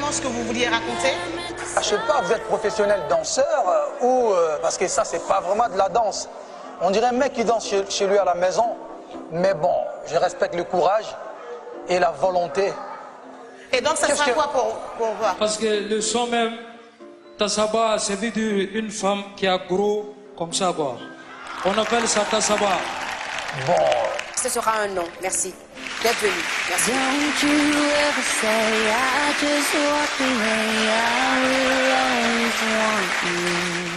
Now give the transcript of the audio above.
vraiment ce que vous vouliez raconter? Je sais pas, vous êtes professionnel danseur ou... parce que ça, c'est pas vraiment de la danse. On dirait un mec qui danse chez lui à la maison. Mais bon, je respecte le courage et la volonté. Et donc, ça sera quoi pour voir? Parce que le son même, Tassaba, c'est vu d'une femme qui a gros comme ça, quoi. On appelle ça Tassaba. Bon... Ce sera un non, merci d'être venu. Merci. Don't you ever say I just walk away, I will always want you.